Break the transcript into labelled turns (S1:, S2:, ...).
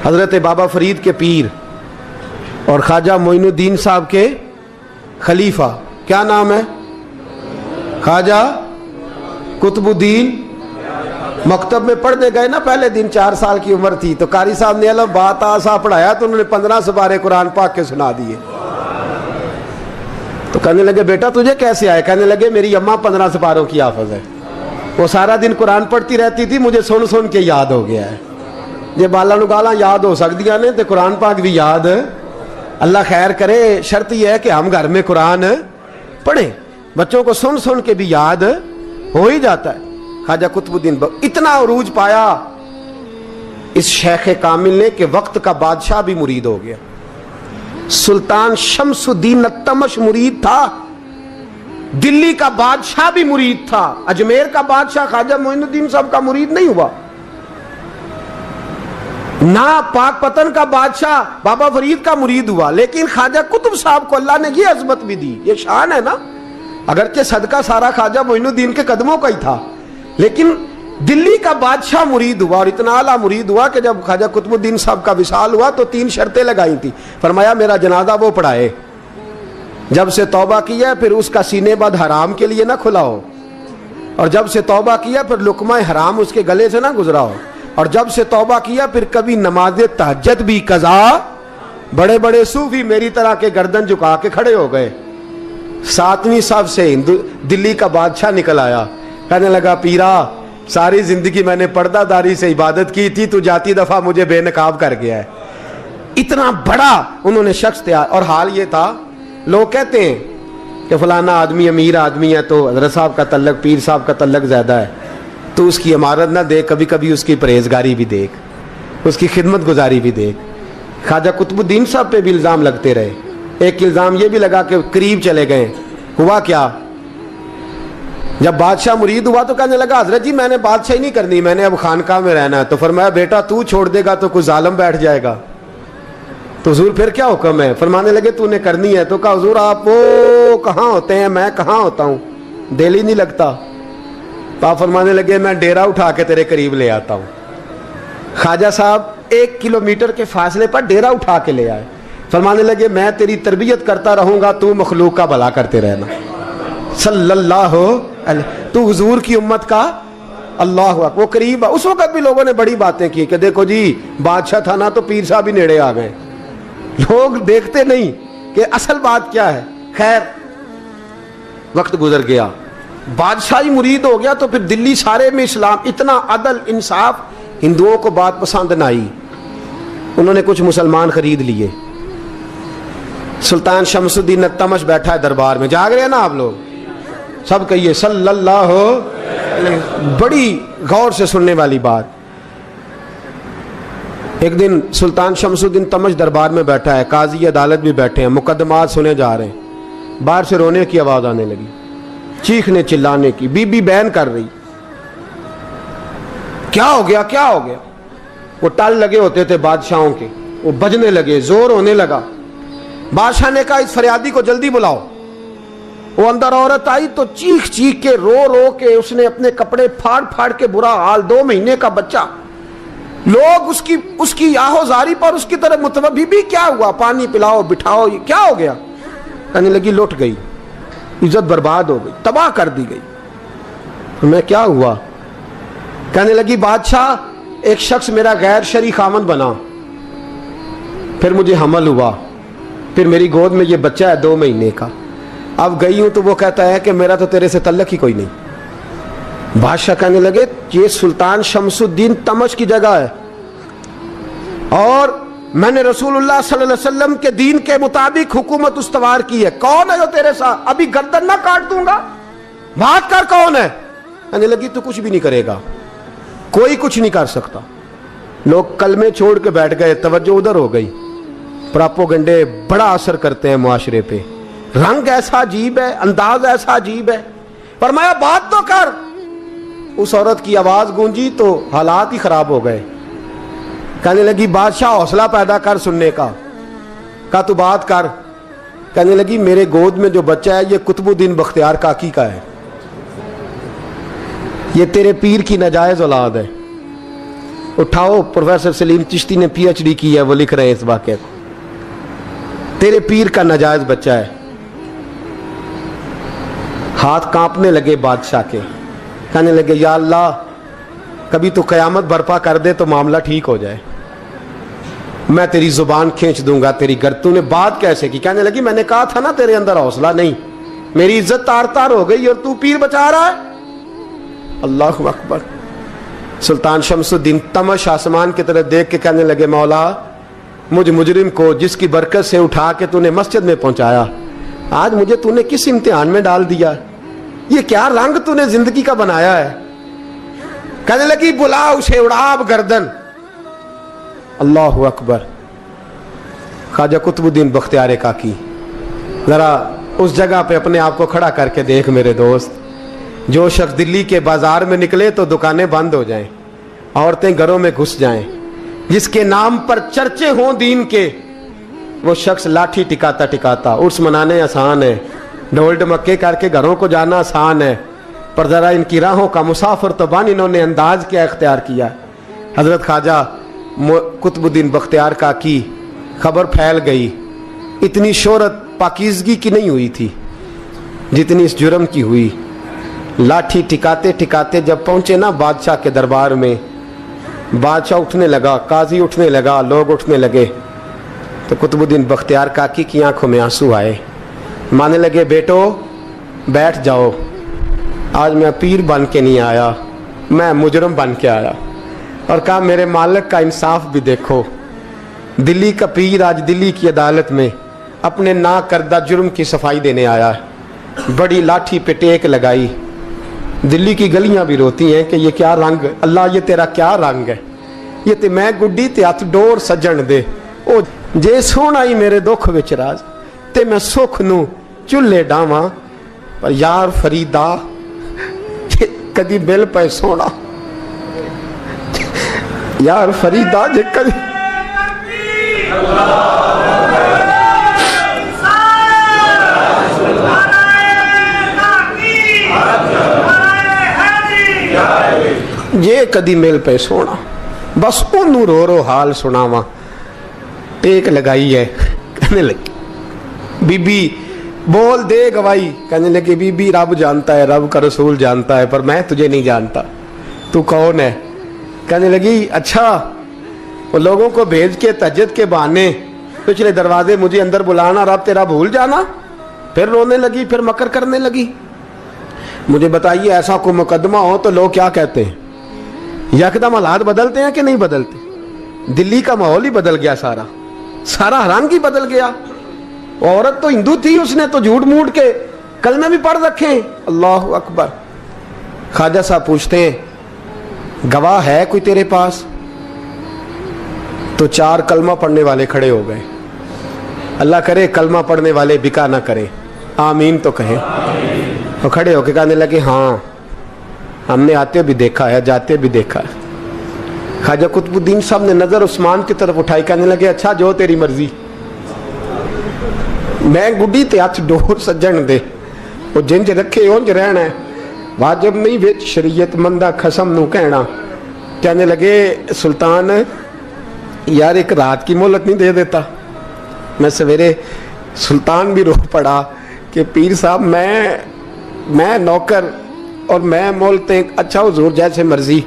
S1: हज़रत बाबा फरीद के पीर और ख्वाजा मोइनुद्दीन साहब के खलीफा, क्या नाम है? ख्वाजा कुतुबुद्दीन। मकतब में पढ़ने गए ना, पहले दिन 4 साल की उम्र थी, तो कारी साहब ने अलग बात आसा पढ़ाया तो उन्होंने 15 सुपारे कुरान पाक के सुना दिए। तो कहने लगे बेटा तुझे कैसे आए? कहने लगे मेरी अम्मा 15 सुपारों की हाफिज है, वो सारा दिन कुरान पढ़ती रहती थी, मुझे सुन सुन के याद हो गया है। जे बाला नू गाला याद हो सकदियां ने तो कुरान पाक भी याद, अल्लाह खैर करे। शर्त यह है कि हम घर में कुरान पढ़ें, बच्चों को सुन सुन के भी याद हो ही जाता है। ख्वाजा कुतुबुद्दीन इतना उरूज पाया इस शेख कामिल ने कि वक्त का बादशाह भी मुरीद हो गया। सुल्तान शमसुद्दीन तमश मुरीद था, दिल्ली का बादशाह भी मुरीद था, अजमेर का बादशाह ख्वाजा मोइनुद्दीन साहब का मुरीद नहीं हुआ ना, पाकपतन का बादशाह बाबा फरीद का मुरीद हुआ। लेकिन ख्वाजा कुतुब साहब को अल्लाह ने ये अजमत भी दी, ये शान है ना। अगरचे सदका सारा ख्वाजा मोइनुद्दीन के कदमों का ही था, लेकिन दिल्ली का बादशाह मुरीद हुआ और इतना आला मुरीद हुआ कि जब ख्वाजा कुतुबुद्दीन साहब का विसाल हुआ तो 3 शर्तें लगाई थी। फरमाया मेरा जनाजा वो पढ़ाए, जब से तौबा किया फिर उसका सीने बद हराम के लिए ना खुला हो, और जब से तौबा किया फिर लुकमा हराम उसके गले से ना गुजरा हो, और जब से तौबा किया फिर कभी नमाज तहज्जुद भी कज़ा। बड़े बड़े सूफी मेरी तरह के गर्दन झुका के खड़े हो गए। 7वीं साहब से दिल्ली का बादशाह निकल आया, कहने लगा पीरा सारी जिंदगी मैंने पर्दादारी से इबादत की थी, तू जाती दफा मुझे बेनकाब कर गया है। इतना बड़ा उन्होंने शख्स तैयार। और हाल ये था, लोग कहते हैं कि फलाना आदमी अमीर आदमी है तो हज़रत साहब का तल्लक, पीर साहब का तल्लक ज़्यादा है, तो उसकी इमारत ना देख, कभी कभी उसकी परहेजगारी भी देख, उसकी खिदमत गुजारी भी देख। ख्वाजा कुतुबुद्दीन साहब पे भी इल्ज़ाम लगते रहे। एक इल्ज़ाम ये भी लगा कि करीब चले गए। हुआ क्या, जब बादशाह मुरीद हुआ तो कहने लगा हजरत जी मैंने बादशाही नहीं करनी, मैंने अब खानकाह में रहना है। तो फरमाया बेटा तू छोड़ देगा तो कोई जालिम बैठ जाएगा, तो हुजूर फिर क्या हुक्म है? फरमाने लगे तूने करनी है। तो कहा हुजूर आप वो कहाँ होते हैं, मैं कहाँ होता हूँ, दिल ही नहीं लगता। तो आप फरमाने लगे मैं डेरा उठा के तेरे करीब ले आता हूँ। ख्वाजा साहब 1 किलोमीटर के फासले पर डेरा उठा के ले आए। फरमाने लगे मैं तेरी तरबियत करता रहूंगा, तू मखलूक का भला करते रहना। सल्लल्लाहु अलैहि, तू हुजूर की उम्मत का अल्लाह हुआ। वो करीब, उस वक्त भी लोगों ने बड़ी बातें की कि देखो जी बादशाह था ना तो पीर साहब भी नेड़े आ गए। लोग देखते नहीं कि असल बात क्या है। खैर वक्त गुजर गया, बादशाही मुरीद हो गया, तो फिर दिल्ली सारे में इस्लाम, इतना अदल इंसाफ, हिंदुओं को बात पसंद ना आई। उन्होंने कुछ मुसलमान खरीद लिए। सुल्तान शमसुद्दीन तमश बैठा है दरबार में, जाग रहे हैं ना आप लोग सब, कहिए सल्लल्लाहु अलैहि। बड़ी गौर से सुनने वाली बात। एक दिन सुल्तान शमसुद्दीन तमश दरबार में बैठा है, काजी अदालत भी बैठे हैं, मुकदमात सुने जा रहे हैं। बाहर से रोने की आवाज आने लगी, चीखने चिल्लाने की, बीबी बयान कर रही। क्या हो गया, क्या हो गया? वो टल लगे होते थे बादशाहों के, वो बजने लगे, जोर होने लगा। बादशाह ने कहा इस फरियादी को जल्दी बुलाओ। वो अंदर औरत आई तो चीख चीख के, रो रो के उसने अपने कपड़े फाड़ फाड़ के, बुरा हाल, 2 महीने का बच्चा। लोग उसकी आहोजारी पर उसकी तरफ मुतवज्जह। बीबी क्या हुआ, पानी पिलाओ, बिठाओ, ये क्या हो गया? कहने लगी लुट गई, इज्जत बर्बाद हो गई, तबाह कर दी गई। तो मैं क्या हुआ? कहने लगी बादशाह एक शख्स मेरा गैर शरई खामन बना, फिर मुझे हमल हुआ, फिर मेरी गोद में ये बच्चा है 2 महीने का। अब गई हूं तो वो कहता है कि मेरा तो तेरे से तल्लक ही कोई नहीं। बादशाह कहने लगे ये सुल्तान शमसुद्दीन तमश की जगह है और मैंने रसूलुल्लाह सल्लल्लाहु अलैहि वसल्लम के दीन के मुताबिक हुकूमत उस्तवार की है। कौन है जो तेरे साथ? अभी गर्दन ना काट दूंगा, बात कर कौन है? कहने लगी तू कुछ भी नहीं करेगा, कोई कुछ नहीं कर सकता। लोग कलमे छोड़ के बैठ गए, तवज्जो उधर हो गई। प्रोपेगेंडे बड़ा असर करते हैं मुआशरे पे। रंग ऐसा अजीब है, अंदाज ऐसा अजीब है। फरमाया बात तो कर। उस औरत की आवाज गूंजी तो हालात ही खराब हो गए। कहने लगी बादशाह हौसला पैदा कर सुनने का। कहा तू बात कर। कहने लगी मेरे गोद में जो बच्चा है ये कुतुबुद्दीन बख्तियार काकी का है, ये तेरे पीर की नाजायज औलाद है। उठाओ, प्रोफेसर सलीम चिश्ती ने PhD की है, वो लिख रहे हैं इस वाक़े को। तेरे पीर का नाजायज बच्चा है। हाथ कांपने लगे बादशाह के, कहने लगे या अल्लाह कभी तो क़यामत बर्पा कर दे तो मामला ठीक हो जाए, मैं तेरी जुबान खींच दूंगा तेरी गर्दन। तूने बात कैसे की? कहने लगी मैंने कहा था ना तेरे अंदर हौसला नहीं, मेरी इज्जत तार तार हो गई और तू पीर बचा रहा है। अल्लाहु अकबर। सुल्तान शमसुद्दीन तमश आसमान की तरफ देख के कहने लगे मौला मुझ मुजरिम को जिसकी बरकत से उठा के तूने मस्जिद में पहुंचाया, आज मुझे तूने किस इम्तिहान में डाल दिया? ये क्या रंग तूने जिंदगी का बनाया है? कहने लगी बुला उसे, उड़ाब गर्दन। अल्लाहु अकबर। ख्वाजा कुतुबुद्दीन बख्तियार काकी, जरा उस जगह पे अपने आप को खड़ा करके देख मेरे दोस्त। जो शख्स दिल्ली के बाजार में निकले तो दुकानें बंद हो जाएं, औरतें घरों में घुस जाएं, जिसके नाम पर चर्चे हों दीन के, वो शख्स लाठी टिकाता टिकाता। उर्स मनाने आसान है, ढोल ढमक्के करके घरों को जाना आसान है, पर जरा इनकी राहों का मुसाफिर तो बन इन्होंने अंदाज क्या इख्तियार किया। हजरत ख्वाजा कुतुबुद्दीन बख्तियार काकी, खबर फैल गई। इतनी शोहरत पाकीज़गी की नहीं हुई थी जितनी इस जुर्म की हुई। लाठी टिकाते टिकाते जब पहुंचे ना बादशाह के दरबार में, बादशाह उठने लगा, काजी उठने लगा, लोग उठने लगे, तो कुतुबुद्दीन बख्तियार काकी की आंखों में आंसू आए। माने लगे बेटो बैठ जाओ, आज मैं पीर बन के नहीं आया, मैं मुजरम बन के आया। और कहा मेरे मालिक का इंसाफ भी देखो। दिल्ली का पीर आज दिल्ली की अदालत में अपने ना करदा जुर्म की सफाई देने आया है। बड़ी लाठी पे टेक लगाई। दिल्ली की गलियां भी रोती हैं कि ये क्या रंग, अल्लाह ये तेरा क्या रंग है, ये ते मैं गुड्डी ते हथ डोर सजन दे। ओ जे सोना ही मेरे दुख विच राज ते मैं सुख नू चुल्हे डावां, पर यार फरीदा कदी बिल पे सोना, यार फरीदा जे कदी ये कदी मिल पे सोना, बस ओनू रो रो हाल सुनावा। टेक लगाई है, कहने लगी बीबी बोल दे गवाही। कहने लगी बीबी रब जानता है, रब का रसूल जानता है, पर मैं तुझे नहीं जानता, तू कौन है? कहने लगी अच्छा वो लोगों को भेज के तहज्जुद के बहाने पिछले दरवाजे मुझे अंदर बुलाना, रब तेरा भूल जाना। फिर रोने लगी, फिर मकर करने लगी। मुझे बताइए ऐसा कोई मुकदमा हो तो लोग क्या कहते हैं? यकदम हालात बदलते हैं कि नहीं बदलते? दिल्ली का माहौल ही बदल गया, सारा सारा रंग ही बदल गया। औरत तो हिंदू थी, उसने तो झूठ मूठ के कलमे भी पढ़ रखे। अल्लाह अकबर। ख्वाजा साहब पूछते हैं गवाह है कोई तेरे पास? तो 4 कलमा पढ़ने वाले खड़े हो गए। अल्लाह करे कलमा पढ़ने वाले बिका ना करें, आमीन तो कहें। तो खड़े होके कहने लगे हाँ हमने आते भी देखा है, जाते भी देखा है। ख्वाजा कुतुबुद्दीन साहब ने नजर उस्मान की तरफ उठाई, कहने लगे अच्छा जो तेरी मर्जी, मैं गुड्डी ते हथ डोर सज्जन दे, वो जिंज रखे उंज रहना है, वाजिब नहीं विच शरीयत मंदा खसम नू कहना। कहने लगे सुल्तान यार एक रात की मोहलत नहीं दे देता? मैं सवेरे सुल्तान भी रो पड़ा कि पीर साहब मैं नौकर और मैं मोलते, अच्छा हुजूर जैसे मर्जी।